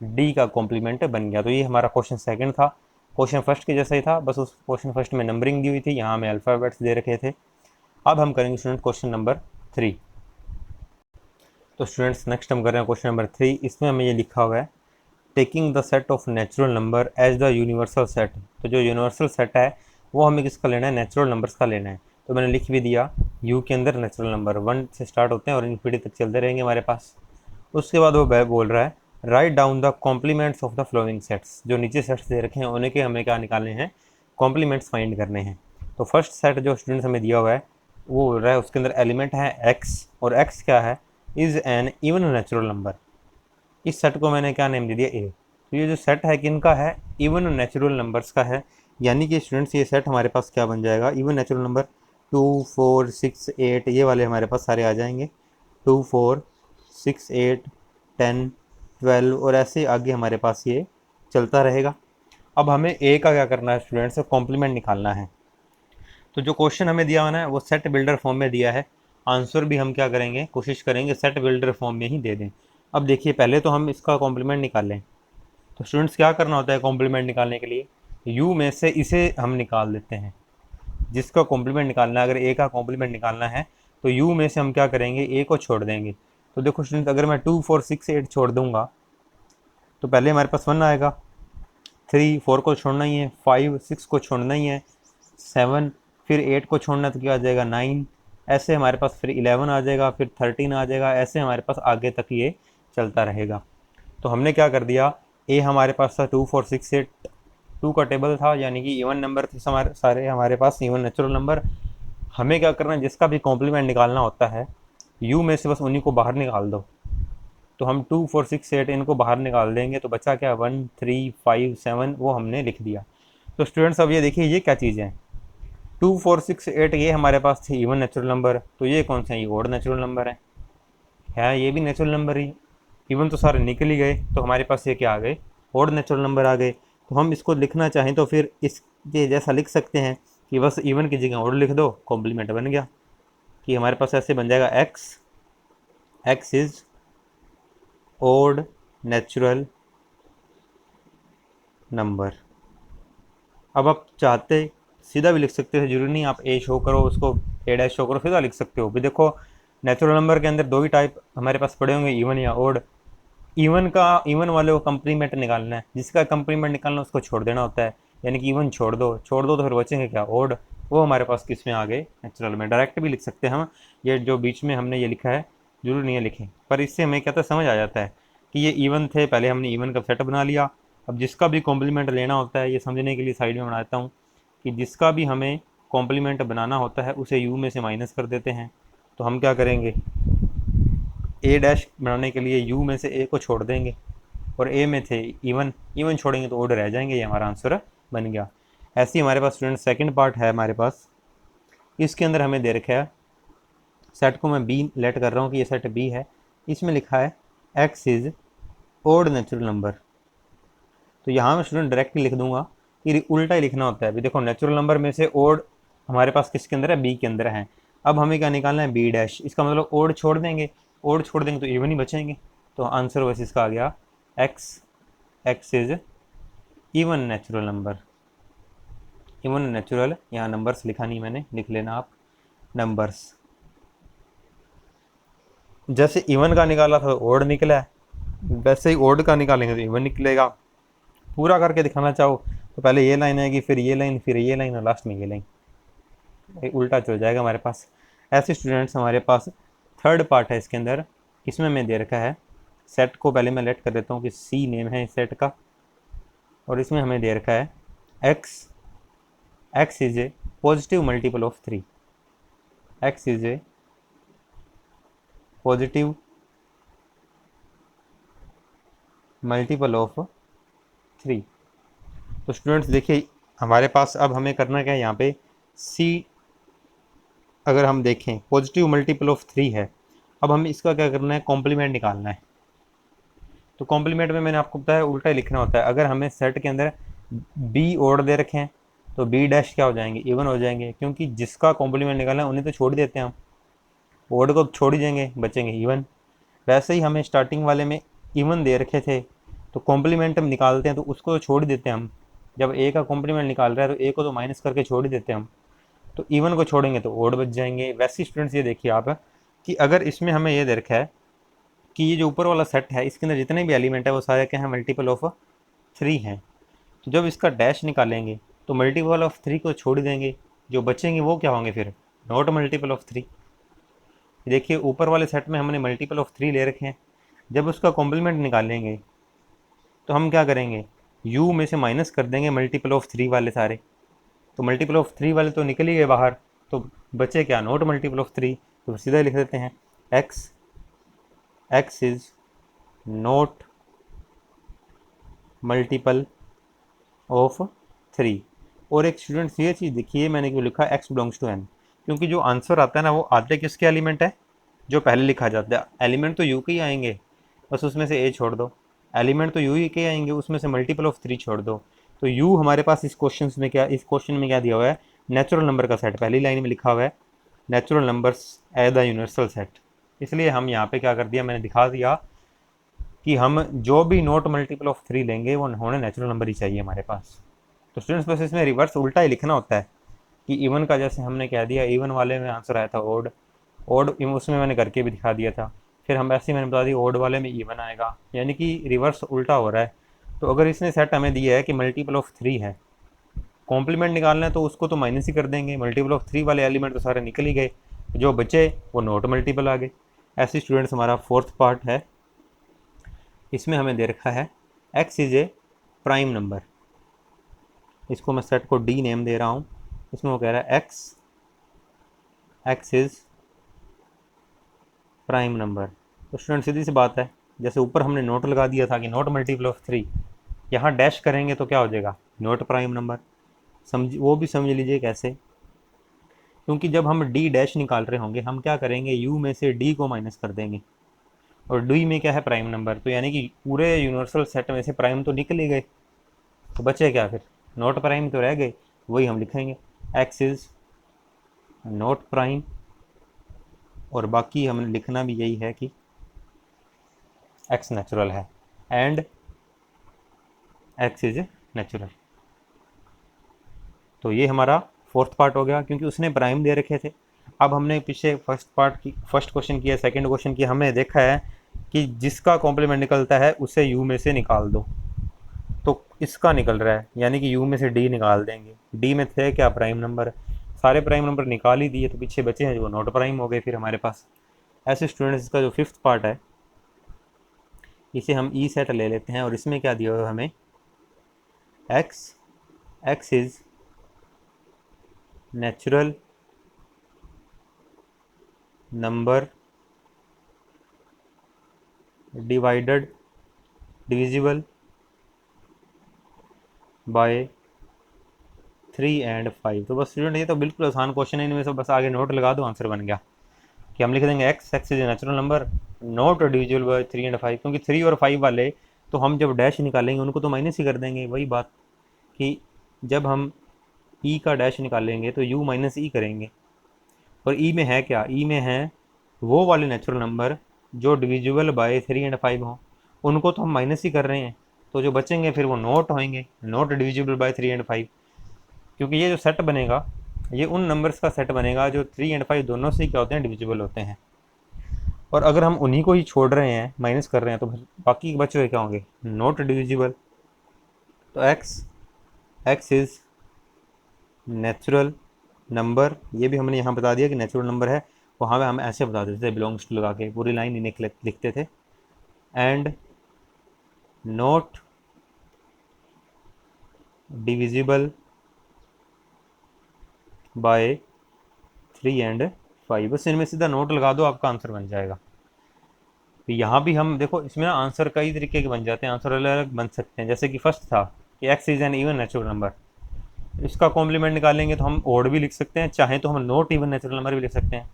Speaker 1: डी का कॉम्प्लीमेंट बन गया। तो ये हमारा क्वेश्चन सेकंड था। क्वेश्चन फर्स्ट के जैसा ही था, बस उस क्वेश्चन फर्स्ट में नंबरिंग दी हुई थी, यहाँ हमें अल्फ़ाबेट्स दे रखे थे। अब हम करेंगे स्टूडेंट क्वेश्चन नंबर 3। तो स्टूडेंट्स नेक्स्ट हम कर रहे हैं क्वेश्चन नंबर 3। इसमें हमें ये लिखा हुआ है taking the set of natural number as the universal set. तो जो यूनिवर्सल सेट है वो हमें किसका लेना है, नेचुरल नंबर्स का लेना है। तो मैंने लिख भी दिया, यू के अंदर नेचुरल नंबर 1 से स्टार्ट होते हैं और इन्फिनिटी तक चलते रहेंगे हमारे पास। उसके बाद वो बोल रहा है write down the complements of the flowing sets. जो नीचे सेट्स दे रखे हैं उन्हें के हमें क्या निकालने हैं, कॉम्प्लीमेंट्स फाइंड करने हैं। तो फर्स्ट सेट जो स्टूडेंट्स हमें दिया हुआ है वो बोल रहा है उसके अंदर एलिमेंट है एक्स, और एक्स क्या है, is an even natural number. इस सेट को मैंने क्या नेम दे दिया, ए। तो ये जो सेट है किनका है, इवन नेचुरल नंबर्स का है, यानी कि स्टूडेंट्स ये सेट हमारे पास क्या बन जाएगा, इवन नेचुरल नंबर 2 4 6 8 ये वाले हमारे पास सारे आ जाएंगे, 2 4 6 8 10 12 और ऐसे आगे हमारे पास ये चलता रहेगा। अब हमें ए का क्या करना है स्टूडेंट्स, कॉम्प्लीमेंट निकालना है। तो जो क्वेश्चन हमें दिया हुआ है वो सेट बिल्डर फॉर्म में दिया है, आंसर भी हम क्या करेंगे, कोशिश करेंगे सेट बिल्डर फॉर्म में ही दे दें। अब देखिए पहले तो हम इसका कॉम्प्लीमेंट निकाल लें। तो स्टूडेंट्स क्या करना होता है कॉम्प्लीमेंट निकालने के लिए, यू में से इसे हम निकाल देते हैं, जिसका कॉम्प्लीमेंट निकालना है। अगर ए का कॉम्प्लीमेंट निकालना है तो यू में से हम क्या करेंगे, ए को छोड़ देंगे। तो देखो स्टूडेंट्स अगर मैं 2 4 6 8 छोड़ दूंगा तो पहले हमारे पास 1 आएगा, 3 4 को छोड़ना ही है, 5 6 को छोड़ना ही है, 7 फिर 8 को छोड़ना तो क्या आ जाएगा 9, ऐसे हमारे पास फिर 11 आ जाएगा, फिर 13 आ जाएगा, ऐसे हमारे पास आगे तक ये चलता रहेगा। तो हमने क्या कर दिया, ए हमारे पास था 2 4 6 8 2 का टेबल था, यानी कि इवन नंबर थे सारे हमारे पास, इवन नेचुरल नंबर। हमें क्या करना है, जिसका भी कॉम्प्लीमेंट निकालना होता है यू में से बस उन्हीं को बाहर निकाल दो। तो हम 2 4 6 8 इनको बाहर निकाल देंगे तो बचा क्या, 1 3 5 7, वो हमने लिख दिया। तो स्टूडेंट्स अब ये देखिए ये क्या चीज़ है, 2 4 6 8 ये हमारे पास थे इवन नेचुरल नंबर, तो ये कौन से हैं, ये ओड नेचुरल नंबर है ये भी नेचुरल नंबर ही। इवन तो सारे निकल ही गए, तो हमारे पास ये क्या आ गए, ओड नेचुरल नंबर आ गए। तो हम इसको लिखना चाहें तो फिर इसके जैसा लिख सकते हैं कि बस इवन की जगह ओड लिख दो, कॉम्प्लीमेंट बन गया। कि हमारे पास ऐसे बन जाएगा X is odd natural number. अब आप चाहते सीधा भी लिख सकते हो, जरूरी नहीं आप ए शो करो उसको, ए डैश शो करो, सीधा लिख सकते हो भी। देखो नेचुरल नंबर के अंदर दो ही टाइप हमारे पास पड़े होंगे, इवन या ओड। इवन वाले को कंप्लीमेंट निकालना है, जिसका कंप्लीमेंट निकालना है उसको छोड़ देना होता है, यानी कि इवन छोड़ दो तो फिर बचेंगे क्या, ओड। वो हमारे पास किस में आ गए, नेचुरल में। डायरेक्ट भी लिख सकते हैं हम, ये जो बीच में हमने ये लिखा है जरूर नहीं है लिखें, पर इससे हमें क्या था समझ आ जाता है कि ये इवन थे, पहले हमने इवन का सेट बना लिया। अब जिसका भी कॉम्प्लीमेंट लेना होता है, ये समझने के लिए साइड में बनाता हूँ कि जिसका भी हमें कॉम्प्लीमेंट बनाना होता है उसे यू में से माइनस कर देते हैं। तो हम क्या करेंगे, ए डैश बनाने के लिए यू में से ए को छोड़ देंगे, और ए में थे इवन छोड़ेंगे तो ओड रह जाएंगे, ये हमारा आंसर बन गया। ऐसे ही हमारे पास स्टूडेंट सेकंड पार्ट है हमारे पास, इसके अंदर हमें दे रखा है, सेट को मैं बी लेट कर रहा हूँ कि ये सेट बी है, इसमें लिखा है X is odd natural number. तो यहाँ मैं स्टूडेंट डायरेक्टली लिख दूंगा कि उल्टा ही लिखना होता है। अभी देखो नेचुरल नंबर में से ओड हमारे पास किसके अंदर है, बी के अंदर है। अब हमें क्या निकालना है, बी डैश, इसका मतलब ओड छोड़ देंगे तो इवन ही बचेंगे। तो आंसर वैसे इसका आ गया x is even natural number. Even natural, यहाँ नंबर्स लिखा नहीं मैंने, लिख लेना आप नंबर्स। जैसे इवन का निकाला था ओड निकला है, वैसे ही ओड का निकालेंगे तो इवन निकलेगा। पूरा करके दिखाना चाहो तो पहले ये लाइन आएगी, फिर ये लाइन, फिर ये लाइन, और लास्ट में ये लाइन, उल्टा चल जाएगा हमारे पास। ऐसे स्टूडेंट्स हमारे पास थर्ड पार्ट है इसके अंदर, इसमें मैं दे रखा है सेट को, पहले मैं लेट कर देता हूँ कि सी नेम है इस सेट का, और इसमें हमें दे रखा है X is a positive multiple of 3, x is a positive multiple of 3। तो स्टूडेंट्स देखिए हमारे पास अब हमें करना क्या है, यहाँ पे सी अगर हम देखें पॉजिटिव मल्टीपल ऑफ 3 है, अब हमें इसका क्या करना है, कॉम्प्लीमेंट निकालना है। तो कॉम्प्लीमेंट में मैंने आपको बताया उल्टा ही लिखना होता है। अगर हमें सेट के अंदर बी ओड दे रखे हैं तो बी डैश क्या हो जाएंगे, इवन हो जाएंगे, क्योंकि जिसका कॉम्प्लीमेंट निकालना है उन्हें तो छोड़ देते हैं हम, ओड को छोड़ ही देंगे, बचेंगे इवन। वैसे ही हमें स्टार्टिंग वाले में इवन दे रखे थे, तो कॉम्प्लीमेंट हम निकालते हैं तो उसको तो छोड़ ही देते हैं हम। जब ए का कॉम्प्लीमेंट निकाल रहा है तो ए को तो माइनस करके छोड़ ही देते हैं हम, तो इवन को छोड़ेंगे तो ओड बच जाएंगे। वैसे स्टूडेंट्स ये देखिए आप कि अगर इसमें हमें ये दे रखा है कि ये जो ऊपर वाला सेट है इसके अंदर जितने भी एलिमेंट है वो सारे क्या हैं, मल्टीपल ऑफ 3 हैं। तो जब इसका डैश निकालेंगे तो मल्टीपल ऑफ 3 को छोड़ देंगे, जो बचेंगे वो क्या होंगे फिर, नॉट मल्टीपल ऑफ 3। देखिए ऊपर वाले सेट में हमने मल्टीपल ऑफ 3 ले रखे हैं, जब उसका कॉम्प्लीमेंट निकालेंगे तो हम क्या करेंगे, u में से माइनस कर देंगे मल्टीपल ऑफ 3 वाले सारे। तो मल्टीपल ऑफ 3 वाले तो निकल ही गए बाहर, तो बचे क्या, नॉट मल्टीपल ऑफ 3। तो सीधा लिख देते हैं x is not multiple of 3। और एक स्टूडेंट्स ये चीज़ देखिए मैंने क्यों लिखा एक्स बिलोंग्स टू एन, क्योंकि जो आंसर आता है ना वो आधे किसके एलिमेंट है, जो पहले लिखा जाता है। एलिमेंट तो यू के ही आएंगे, बस उसमें से ए छोड़ दो, एलिमेंट तो यू ही के आएंगे, उसमें से मल्टीपल ऑफ 3 छोड़ दो। तो यू हमारे पास इस क्वेश्चन में क्या दिया हुआ है, नेचुरल नंबर का सेट, पहली लाइन में लिखा हुआ है natural numbers as the universal set. इसलिए हम यहाँ पे क्या कर दिया, मैंने दिखा दिया कि हम जो भी नॉट मल्टीपल ऑफ 3 लेंगे वो होने नेचुरल नंबर ही चाहिए हमारे पास। तो स्टूडेंट्स बस इसमें रिवर्स उल्टा ही लिखना होता है कि इवन का जैसे हमने कह दिया, इवन वाले में आंसर आया था ओड, उसमें मैंने करके भी दिखा दिया था, फिर हम ऐसे ही मैंने बता दिया ओड वाले में इवन आएगा, यानी कि रिवर्स उल्टा हो रहा है। तो अगर इसने सेट हमें दिया है कि मल्टीपल ऑफ 3 है, कॉम्प्लीमेंट निकालना है तो उसको तो माइनस ही कर देंगे, मल्टीपल ऑफ 3 वाले एलिमेंट तो सारे निकल ही गए, जो बचे वो नॉट मल्टीपल आ गए। ऐसे स्टूडेंट्स हमारा फोर्थ पार्ट है, इसमें हमें दे रखा है X is a prime number. इसको मैं सेट को डी नेम दे रहा हूँ। इसमें वो कह रहा है एक्स इज़ प्राइम नंबर। तो स्टूडेंट सीधी सी बात है, जैसे ऊपर हमने नोट लगा दिया था कि नोट मल्टीपल ऑफ 3, यहाँ डैश करेंगे तो क्या हो जाएगा, नोट प्राइम नंबर। समझ, वो भी समझ लीजिए कैसे, क्योंकि जब हम डी डैश निकाल रहे होंगे हम क्या करेंगे, यू में से डी को माइनस कर देंगे, और डी में क्या है, प्राइम नंबर। तो यानी कि पूरे यूनिवर्सल सेट में से प्राइम तो निकल ही गए, तो बचे क्या फिर, नोट प्राइम तो रह गए, वही हम लिखेंगे, एक्स इज़ नोट प्राइम। और बाकी हमें लिखना भी यही है कि एक्स नेचुरल है एंड एक्स इज नेचुरल। तो ये हमारा फोर्थ पार्ट हो गया, क्योंकि उसने प्राइम दे रखे थे। अब हमने पीछे फर्स्ट क्वेश्चन किया, सेकंड क्वेश्चन किया, हमने देखा है कि जिसका कॉम्प्लीमेंट निकलता है उसे यू में से निकाल दो। तो इसका निकल रहा है, यानी कि यू में से डी निकाल देंगे। डी में थे क्या, प्राइम नंबर, सारे प्राइम नंबर निकाल ही दिए, तो पीछे बचे हैं जो नॉट प्राइम हो गए फिर हमारे पास। ऐसे स्टूडेंट्स, इसका जो फिफ्थ पार्ट है इसे हम ई सेट ले लेते हैं, और इसमें क्या दिया हुआ है हमें, x is natural number divisible by 3 and 5। तो बस स्टूडेंट ये तो बिल्कुल आसान क्वेश्चन है, इनमें से बस आगे नोट लगा दो, आंसर बन गया। कि हम लिख देंगे x is natural number not divisible by 3 and 5, क्योंकि 3 और 5 वाले तो हम जब डैश निकालेंगे उनको तो माइनस ही कर देंगे। वही बात कि जब हम ई का डैश निकालेंगे तो यू माइनस ई करेंगे, और ई में है क्या, ई में है वो वाले नेचुरल नंबर जो डिविजिबल बाय 3 एंड 5 हों, उनको तो हम माइनस ही कर रहे हैं, तो जो बचेंगे फिर वो नोट होंगे, नोट डिविजिबल बाय 3 एंड 5। क्योंकि ये जो सेट बनेगा ये उन नंबर्स का सेट बनेगा जो 3 एंड 5 दोनों से क्या होते हैं, डिविजिबल होते हैं। और अगर हम उन्हीं को ही छोड़ रहे हैं, माइनस कर रहे हैं, तो बाकी बचे हुए क्या होंगे, नॉट डिविजिबल। तो एक्स इज़ नेचुरल नंबर, ये भी हमने यहाँ बता दिया कि नेचुरल नंबर है, वहाँ पे हम ऐसे बता देते थे बिलोंग्स टू लगा के, पूरी लाइन ही लिखते थे, and not divisible by 3 and 5। बस इनमें सीधा नोट लगा दो, आपका आंसर बन जाएगा। तो यहाँ भी हम देखो, इसमें ना आंसर कई तरीके के बन जाते हैं, आंसर अलग अलग बन सकते हैं। जैसे कि फर्स्ट था कि X is an even natural number, इसका कॉम्प्लीमेंट निकालेंगे तो हम ओड भी लिख सकते हैं, चाहे तो हम नॉट इवन नेचुरल नंबर भी लिख सकते हैं।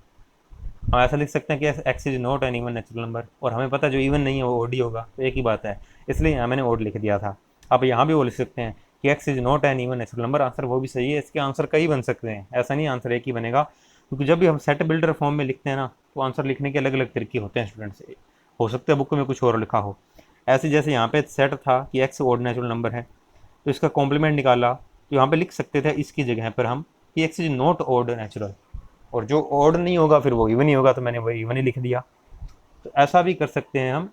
Speaker 1: हम ऐसा लिख सकते हैं कि X is not an even natural number, और हमें पता है जो इवन नहीं है वो ओड ही होगा, तो एक ही बात है, इसलिए यहाँ मैंने ओड लिख दिया था। आप यहाँ भी वो लिख सकते हैं कि X is not an even natural number, answer वो भी सही है। इसके आंसर कई बन सकते हैं, ऐसा नहीं आंसर एक ही बनेगा, क्योंकि जब भी हम सेट बिल्डर फॉर्म में लिखते हैं ना, तो आंसर लिखने के अलग अलग तरीके होते हैं स्टूडेंट्स, हो सकता है बुक में कुछ और लिखा हो। ऐसे जैसे यहाँ पे सेट था कि एक्स ओड नेचुरल नंबर है, तो इसका कॉम्प्लीमेंट निकाला, तो यहाँ पे लिख सकते थे इसकी जगह पर हम कि X is not odd natural, और जो ओड नहीं होगा फिर वो इवन ही होगा, तो मैंने वो इवन ही लिख दिया। तो ऐसा भी कर सकते हैं हम।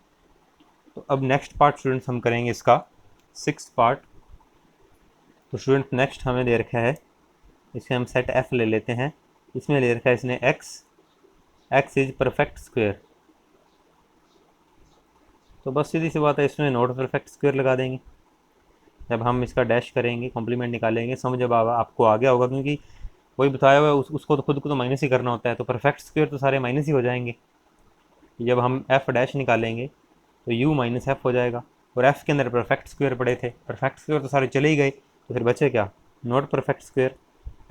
Speaker 1: तो अब नेक्स्ट पार्ट स्टूडेंट्स हम करेंगे इसका सिक्स पार्ट। तो स्टूडेंट नेक्स्ट हमें दे रखा है, इसे हम सेट एफ ले लेते हैं। इसमें ले रखा है इसने एक्स इज परफेक्ट स्क्वायर। तो बस सीधी सी बात है, इसमें नॉट परफेक्ट स्क्वायर लगा देंगे। जब हम इसका डैश करेंगे, कॉम्प्लीमेंट निकालेंगे, समझ जब आपको आ गया होगा, क्योंकि वही बताया हुआ है, उसको तो खुद को तो माइनस ही करना होता है, तो परफेक्ट स्क्वायर तो सारे माइनस ही हो जाएंगे। जब हम एफ डैश निकालेंगे तो यू माइनस एफ हो जाएगा, और एफ के अंदर परफेक्ट स्क्वायर पड़े थे, परफेक्ट स्क्वायर तो सारे चले ही गए, तो फिर बचे क्या, not perfect square.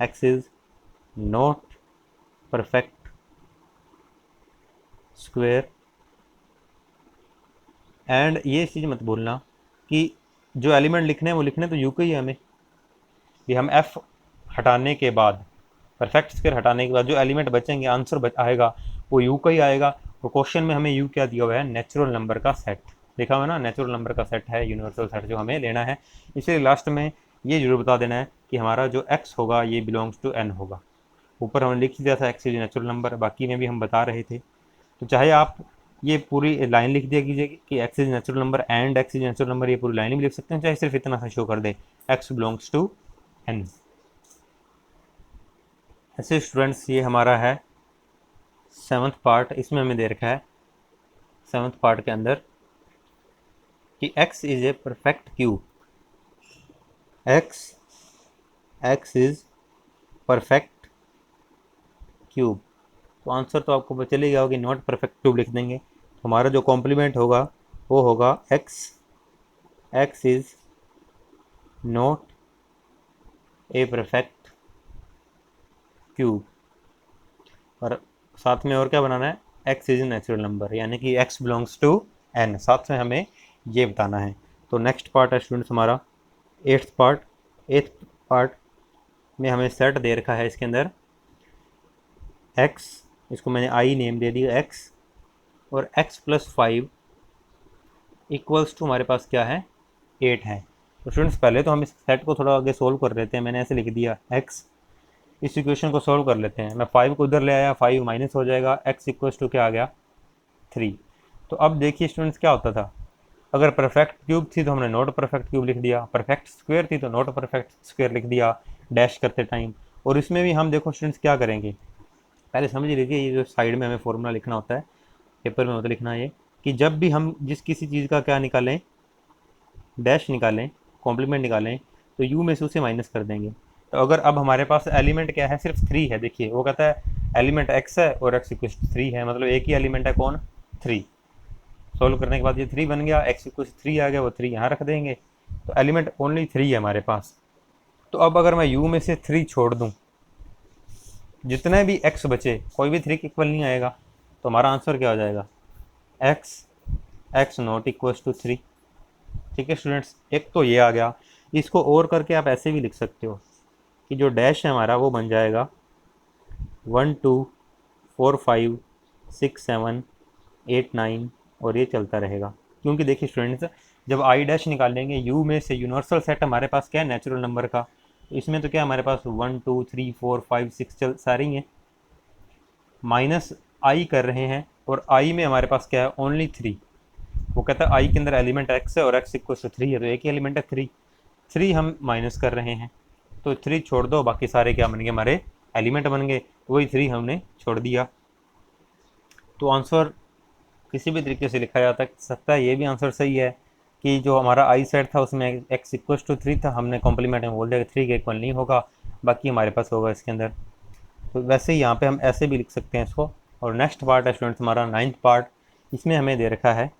Speaker 1: X is not perfect square. And ये चीज़ मत भूलना कि जो एलिमेंट लिखने हैं वो लिखने तो यू के ही है हमें, कि हम एफ हटाने के बाद, परफेक्ट स्क्वायर हटाने के बाद जो एलिमेंट बचेंगे, आंसर आएगा वो यू का ही आएगा। और क्वेश्चन में हमें यू क्या दिया हुआ है, नेचुरल नंबर का सेट लिखा हुआ है ना, नेचुरल नंबर का सेट है, यूनिवर्सल सेट जो हमें लेना है। इसलिए लास्ट में ये जरूर बता देना है कि हमारा जो एक्स होगा ये बिलोंग्स टू एन होगा। ऊपर हमने लिख दिया था एक्स इज नेचुरल नंबर, बाकी में भी हम बता रहे थे। तो चाहे आप ये पूरी लाइन लिख दिया कीजिए कि X is natural number and x is natural number, ये पूरी लाइन भी लिख सकते हैं, चाहे सिर्फ इतना सा शो कर दे, एक्स बिलोंग्स टू एन। ऐसे स्टूडेंट्स ये हमारा है सेवन्थ पार्ट। इसमें हमें दे रखा है सेवन्थ पार्ट के अंदर कि x is a perfect cube. x x is perfect cube. तो आंसर तो आपको पता चल ही गया होगा कि नॉट परफेक्ट क्यूब लिख देंगे। तो हमारा जो कॉम्प्लीमेंट होगा वो होगा x is not a perfect cube. और साथ में और क्या बनाना है, एक्स इज नेचुरल नंबर, यानी कि एक्स बिलोंग्स टू एन, साथ में हमें ये बताना है। तो नेक्स्ट पार्ट है स्टूडेंट्स हमारा एट्थ पार्ट में हमें सेट दे रखा है। इसके अंदर एक्स, इसको मैंने आई नेम दे दिया एक्स, और एक्स प्लस 5 इक्वल्स टू हमारे पास क्या है, 8 है। तो स्टूडेंट्स पहले तो हम इस सेट को थोड़ा आगे सोल्व कर लेते हैं। मैंने ऐसे लिख दिया एक्स, इस इक्वेशन को सोल्व कर लेते हैं। मैं 5 को उधर ले आया, 5 माइनस हो जाएगा, एक्स इक्वल्स टू क्या आ गया, 3। तो अब देखिए स्टूडेंट्स क्या होता था, अगर परफेक्ट क्यूब थी तो हमने नॉट परफेक्ट क्यूब लिख दिया, परफेक्ट स्क्वायर थी तो नॉट परफेक्ट स्क्वायर लिख दिया डैश करते टाइम। और इसमें भी हम देखो स्टूडेंट्स क्या करेंगे, पहले समझ लीजिए ये जो साइड में हमें फॉर्मूला लिखना होता है, पेपर में होता लिखना है ये, कि जब भी हम जिस किसी चीज़ का क्या निकालें, डैश निकालें, कॉम्प्लीमेंट निकालें, तो यू में से उसे माइनस कर देंगे। तो अगर अब हमारे पास एलिमेंट क्या है, सिर्फ 3 है। देखिए वो कहता है एलिमेंट एक्स है और एक्स इक्वल 3 है, मतलब एक ही एलिमेंट है, कौन, 3। सॉल्व करने के बाद ये 3 बन गया, एक्स इक्वल 3 आ गया, वो 3 यहाँ रख देंगे। तो एलिमेंट ओनली 3 है हमारे पास। तो अब अगर मैं u में से 3 छोड़ दूँ, जितने भी x बचे कोई भी 3 के इक्वल नहीं आएगा। तो हमारा आंसर क्या हो जाएगा, x नॉट इक्वल टू 3। ठीक है स्टूडेंट्स, एक तो ये आ गया। इसको और करके आप ऐसे भी लिख सकते हो कि जो डैश है हमारा वो बन जाएगा 1 2 4 5 6 7 8 9, और ये चलता रहेगा। क्योंकि देखिए स्टूडेंट्स, जब आई डैश निकालेंगे यू में से यूनिवर्सल सेट हमारे पास क्या है, नेचुरल नंबर का। तो इसमें तो क्या हमारे पास 1 2 3 4 5 6 चल सारी हैं, माइनस आई कर रहे हैं, और आई में हमारे पास क्या है, ओनली 3। वो कहता है आई के अंदर एलिमेंट एक्स है और एक्स इक्वल टू 3 है, तो एक ही एलिमेंट है 3 हम माइनस कर रहे हैं। तो 3 छोड़ दो, बाकी सारे क्या बन गए, हमारे एलिमेंट बन गए, वही 3 हमने छोड़ दिया। तो आंसर किसी भी तरीके से लिखा जा सकता है। ये भी आंसर सही है कि जो हमारा आई सेट था उसमें एक्स इक्वल टू 3 था, हमने कॉम्प्लीमेंट में बोल दिया 3 के इक्वल नहीं होगा, बाकी हमारे पास होगा इसके अंदर। तो वैसे ही यहाँ पे हम ऐसे भी लिख सकते हैं इसको। और नेक्स्ट पार्ट है स्टूडेंट्स हमारा 9th पार्ट। इसमें हमें दे रखा है,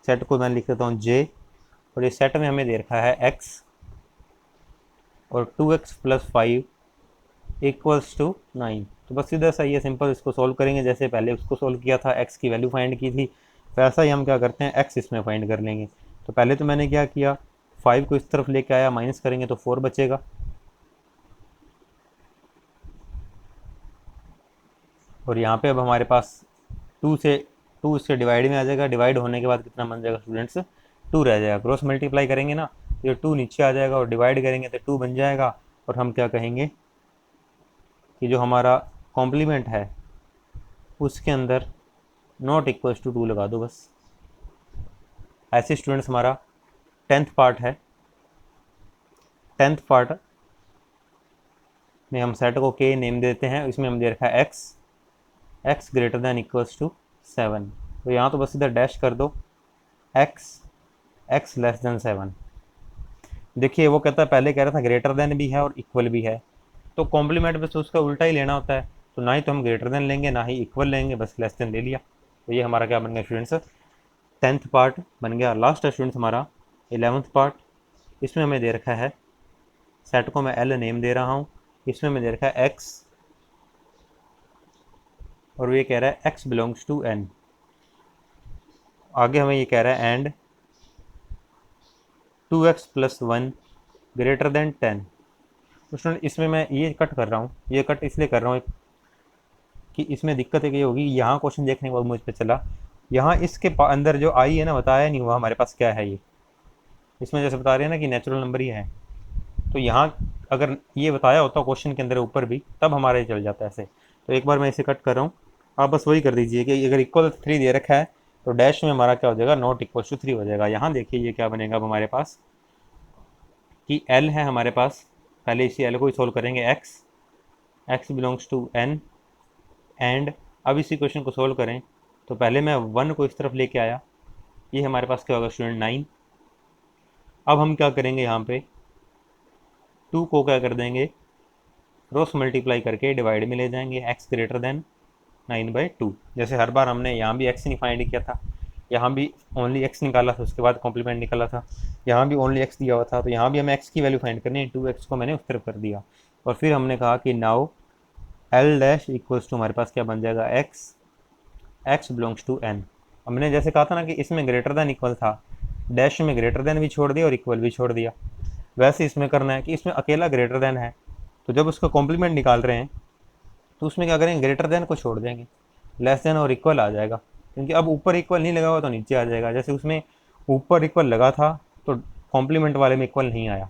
Speaker 1: सेट को मैं लिख देता हूँ जे, और ये सेट में हमें दे रखा है एक्स और 2x प्लस 5 इक्वल्स टू 9। तो बस सीधा सा ये सिंपल इसको सॉल्व करेंगे, जैसे पहले उसको सॉल्व किया था, x की वैल्यू फाइंड की थी, वैसा ही हम क्या करते हैं x इसमें फाइंड कर लेंगे। तो पहले तो मैंने क्या किया, 5 को इस तरफ लेके आया, माइनस करेंगे तो 4 बचेगा, और यहाँ पे अब हमारे पास 2 इससे डिवाइड में आ जाएगा, डिवाइड होने के बाद कितना बन जाएगा स्टूडेंट्स, 2 रह जाएगा। क्रॉस मल्टीप्लाई करेंगे ना, ये 2 नीचे आ जाएगा, और डिवाइड करेंगे तो 2 बन जाएगा। और हम क्या कहेंगे कि जो हमारा कॉम्प्लीमेंट है उसके अंदर नॉट इक्वल्स टू 2 लगा दो बस। ऐसे स्टूडेंट्स हमारा 10th पार्ट है। 10th पार्ट में हम सेट को के नेम देते हैं, इसमें हम दे रखा है X greater than equals to 7। तो यहाँ तो बस इधर डैश कर दो, एक्स लेस देन 7। देखिए वो कहता है, पहले कह रहा था ग्रेटर देन भी है और इक्वल भी है, तो कॉम्प्लीमेंट में तो उसका उल्टा ही लेना होता है। तो ना ही तो हम ग्रेटर देन लेंगे ना ही इक्वल लेंगे, बस लेस देन ले लिया। तो ये हमारा क्या बन गया स्टूडेंट्स, 10th पार्ट बन गया। लास्ट है स्टूडेंट्स हमारा 11th पार्ट। इसमें हमें दे रखा है, सेट को मैं एल नेम दे रहा हूँ, इसमें हमें दे रखा है एक्स, और ये कह रहा है एक्स बिलोंग्स टू एन। आगे हमें ये कह रहा है and 2x plus 1 greater than 10। तो स्टूडेंट इसमें मैं ये कट कर रहा हूँ, ये कट इसलिए कर रहा हूँ कि इसमें दिक्कत है कि ये होगी, यहाँ क्वेश्चन देखने के बाद मुझ पर चला, यहाँ इसके अंदर जो आई है ना, बताया नहीं हुआ हमारे पास क्या है ये। इसमें जैसे बता रहे हैं ना कि नेचुरल नंबर ही है, तो यहाँ अगर ये बताया होता क्वेश्चन के अंदर ऊपर भी, तब हमारा ये चल जाता है ऐसे। तो एक बार मैं इसे कट कर रहा हूँ, आप बस वही कर दीजिए कि अगर इक्वल 3 दे रखा है तो डैश में हमारा क्या हो जाएगा, नॉट इक्वल टू 3 हो जाएगा। यहाँ देखिए ये क्या बनेगा अब हमारे पास कि एल है हमारे पास, पहले इसी एल को ही सोल्व करेंगे, X belongs to N and, अब इसी क्वेश्चन को सोल्व करें तो पहले मैं 1 को इस तरफ लेके आया, ये हमारे पास क्या होगा स्टूडेंट 9। अब हम क्या करेंगे यहाँ पे 2 को क्या कर देंगे, क्रॉस मल्टीप्लाई करके डिवाइड में ले जाएंगे, x ग्रेटर देन 9/2। जैसे हर बार हमने यहाँ भी x नहीं फाइंड किया था, यहाँ भी ओनली x निकाला था, उसके बाद कॉम्प्लीमेंट निकाला था, यहाँ भी ओनली x दिया हुआ था, तो यहाँ भी हमें x की वैल्यू फाइंड करनी है। 2x को मैंने उस तरफ कर दिया और फिर हमने कहा कि now L dash equals to हमारे पास क्या बन जाएगा, x बिलोंग्स टू n। हमने जैसे कहा था ना कि इसमें ग्रेटर देन इक्वल था, डैश में ग्रेटर देन भी छोड़ दिया और इक्वल भी छोड़ दिया, वैसे इसमें करना है कि इसमें अकेला ग्रेटर देन है, तो जब उसका कॉम्प्लीमेंट निकाल रहे हैं तो उसमें क्या करेंगे, ग्रेटर देन को छोड़ देंगे, लेस देन और इक्वल आ जाएगा, क्योंकि अब ऊपर इक्वल नहीं लगा हुआ तो नीचे आ जाएगा। जैसे उसमें ऊपर इक्वल लगा था तो कॉम्प्लीमेंट वाले में इक्वल नहीं आया,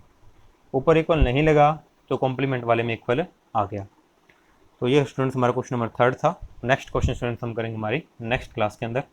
Speaker 1: ऊपर इक्वल नहीं लगा तो कॉम्प्लीमेंट वाले में इक्वल आ गया। तो ये स्टूडेंट्स हमारा क्वेश्चन नंबर 3 था। नेक्स्ट क्वेश्चन स्टूडेंट्स हम करेंगे हमारी नेक्स्ट क्लास के अंदर।